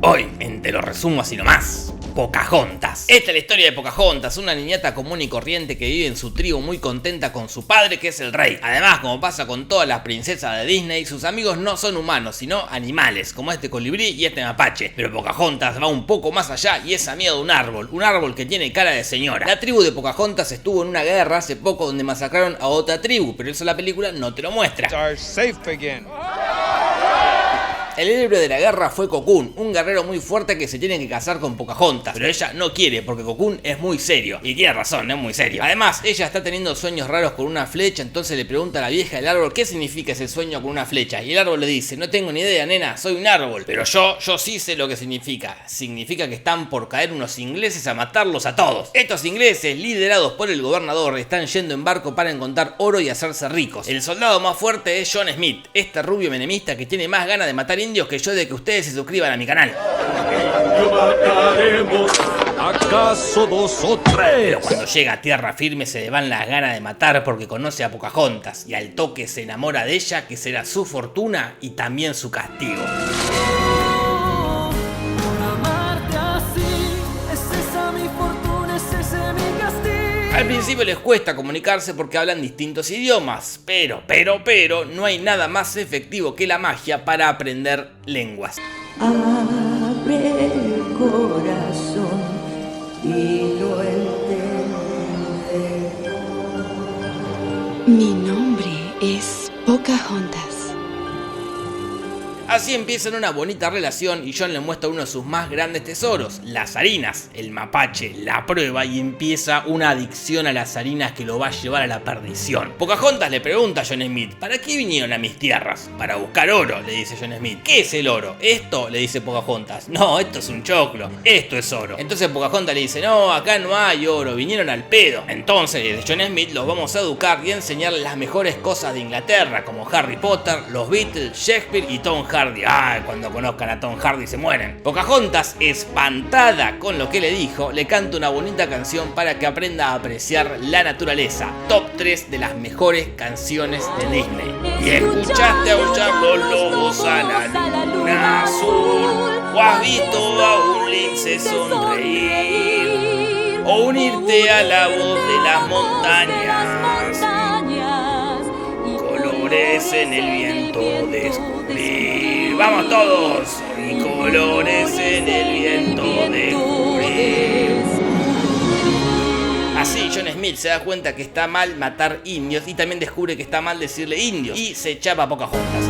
Hoy, Te lo resumo así nomás. Pocahontas. Esta es la historia de Pocahontas, una niñata común y corriente que vive en su tribu muy contenta con su padre, que es el rey. Además, como pasa con todas las princesas de Disney, sus amigos no son humanos, sino animales, como este colibrí y este mapache. Pero Pocahontas va un poco más allá y es amiga de un árbol que tiene cara de señora. La tribu de Pocahontas estuvo en una guerra hace poco donde masacraron a otra tribu, pero eso la película no te lo muestra. El héroe de la guerra fue Cocoon, un guerrero muy fuerte que se tiene que casar con Pocahontas, pero ella no quiere porque Cocoon es muy serio, y tiene razón, es muy serio. Además, ella está teniendo sueños raros con una flecha, entonces le pregunta a la vieja del árbol qué significa ese sueño con una flecha, y el árbol le dice: no tengo ni idea, nena, soy un árbol, pero yo sí sé lo que significa. Significa que están por caer unos ingleses a matarlos a todos. Estos ingleses, liderados por el gobernador, están yendo en barco para encontrar oro y hacerse ricos. El soldado más fuerte es John Smith, este rubio menemista que tiene más ganas de matar indios que yo de que ustedes se suscriban a mi canal. ¿Acaso 2 o 3? Pero cuando llega a tierra firme se le van las ganas de matar porque conoce a Pocahontas y al toque se enamora de ella, que será su fortuna y también su castigo. Al principio les cuesta comunicarse porque hablan distintos idiomas, pero no hay nada más efectivo que la magia para aprender lenguas. Abre el corazón y lo entenderé. Mi nombre es Pocahontas. Así empiezan una bonita relación y John le muestra uno de sus más grandes tesoros, las harinas. El mapache la prueba y empieza una adicción a las harinas que lo va a llevar a la perdición. Pocahontas le pregunta a John Smith: ¿para qué vinieron a mis tierras? Para buscar oro, le dice John Smith. ¿Qué es el oro? Esto, le dice Pocahontas. No, esto es un choclo, esto es oro. Entonces Pocahontas le dice: no, acá no hay oro, vinieron al pedo. Entonces desde John Smith los vamos a educar y a enseñarles las mejores cosas de Inglaterra, como Harry Potter, los Beatles, Shakespeare y Tom Hardy. Cuando conozcan a Tom Hardy se mueren. Pocahontas, espantada con lo que le dijo, le canta una bonita canción para que aprenda a apreciar la naturaleza. Top 3 de las mejores canciones de Disney. Y escuchaste aullar los lobos a la luna azul, o has visto a un lince sonreír, o unirte a la voz de las montañas, colores en el viento descubrir. ¡Vamos todos! Y colores en el viento descubrir. Así John Smith se da cuenta que está mal matar indios y también descubre que está mal decirle indios y se chapa a Pocahontas.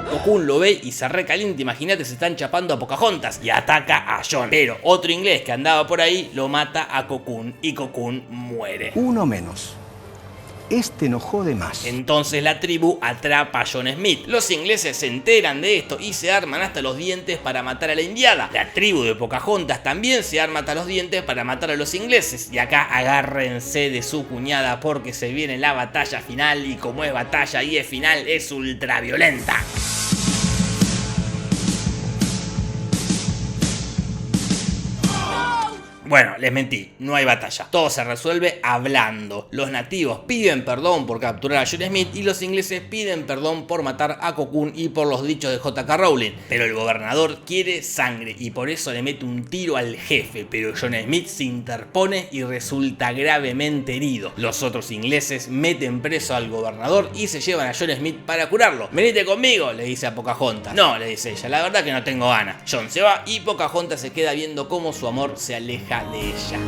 Cocoon lo ve y se recalienta, imagínate, se están chapando a Pocahontas y ataca a John. Pero otro inglés que andaba por ahí lo mata a Cocoon y Cocoon muere. Uno menos. Este no jode más. Entonces la tribu atrapa a John Smith. Los ingleses se enteran de esto y se arman hasta los dientes para matar a la indiada. La tribu de Pocahontas también se arma hasta los dientes para matar a los ingleses. Y acá agárrense de su cuñada porque se viene la batalla final, y como es batalla y es final, es ultra violenta. Bueno, les mentí, no hay batalla. Todo se resuelve hablando. Los nativos piden perdón por capturar a John Smith y los ingleses piden perdón por matar a Cocoon y por los dichos de J.K. Rowling. Pero el gobernador quiere sangre y por eso le mete un tiro al jefe. Pero John Smith se interpone y resulta gravemente herido. Los otros ingleses meten preso al gobernador y se llevan a John Smith para curarlo. Venite conmigo, le dice a Pocahontas. No, le dice ella, la verdad que no tengo ganas. John se va y Pocahontas se queda viendo cómo su amor se aleja de ella.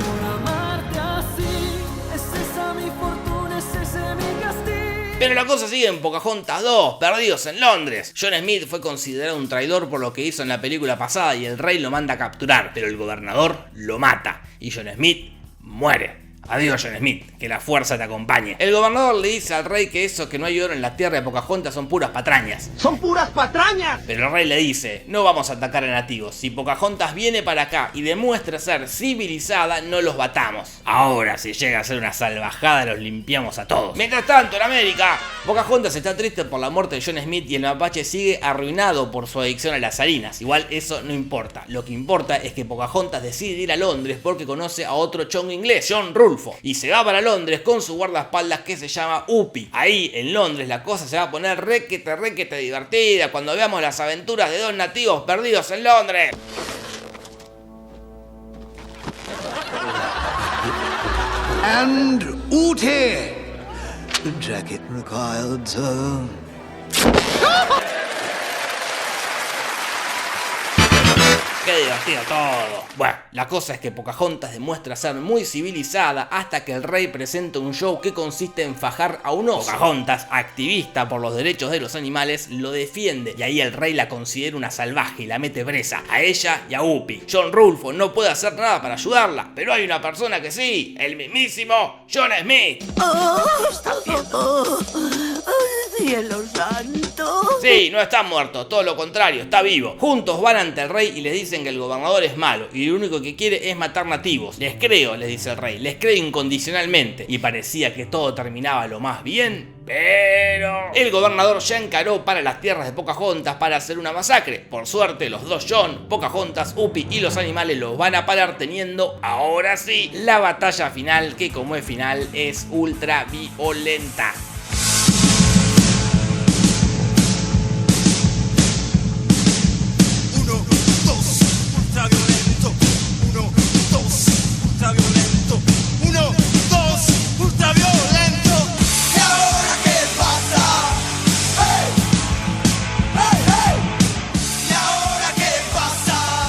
Pero la cosa sigue en Pocahontas 2, Perdidos en Londres. John Smith fue considerado un traidor por lo que hizo en la película pasada y el rey lo manda a capturar, pero el gobernador lo mata y John Smith muere. Adiós, John Smith, que la fuerza te acompañe. El gobernador le dice al rey que eso que no hay oro en la tierra de Pocahontas son puras patrañas. ¡Son puras patrañas! Pero el rey le dice: no vamos a atacar a nativos. Si Pocahontas viene para acá y demuestra ser civilizada, no los batamos. Ahora, si llega a ser una salvajada, los limpiamos a todos. Mientras tanto, en América, Pocahontas está triste por la muerte de John Smith y el mapache sigue arruinado por su adicción a las harinas. Igual eso no importa. Lo que importa es que Pocahontas decide ir a Londres porque conoce a otro chongo inglés, John Rolfe. Rulfo y se va para Londres con su guardaespaldas que se llama Upi. Ahí en Londres la cosa se va a poner requete divertida cuando veamos las aventuras de dos nativos perdidos en Londres. And Ute! The jacket required, ¡Qué divertido todo! Bueno, la cosa es que Pocahontas demuestra ser muy civilizada hasta que el rey presenta un show que consiste en fajar a un oso. Pocahontas, activista por los derechos de los animales, lo defiende y ahí el rey la considera una salvaje y la mete presa, a ella y a Upi. John Rulfo no puede hacer nada para ayudarla, pero hay una persona que sí, el mismísimo John Smith. ¡Cielo santo! Sí, no está muerto, todo lo contrario, está vivo. Juntos van ante el rey y les dicen que el gobernador es malo y lo único que quiere es matar nativos. Les creo, les dice el rey, les creo incondicionalmente. Y parecía que todo terminaba lo más bien, pero el gobernador ya encaró para las tierras de Pocahontas para hacer una masacre. Por suerte, los dos John, Pocahontas, Upi y los animales los van a parar teniendo, ahora sí, la batalla final, que como es final, es ultra violenta.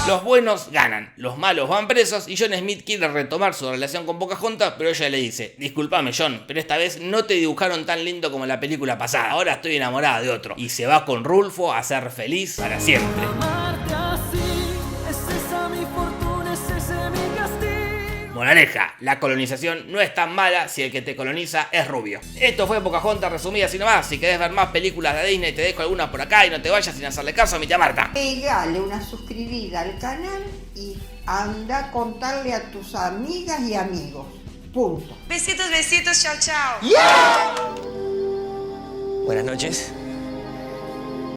Los buenos ganan, los malos van presos y John Smith quiere retomar su relación con Pocahontas, pero ella le dice: discúlpame John, pero esta vez no te dibujaron tan lindo como en la película pasada, ahora estoy enamorada de otro. Y se va con Rulfo a ser feliz para siempre. Moraleja, la colonización no es tan mala si el que te coloniza es rubio. Esto fue Pocahontas resumida así nomás. Si querés ver más películas de Disney te dejo algunas por acá y no te vayas sin hacerle caso a mi tía Marta. Pegale una suscribida al canal y anda a contarle a tus amigas y amigos. Punto. Besitos, besitos, chao, chao. Buenas noches.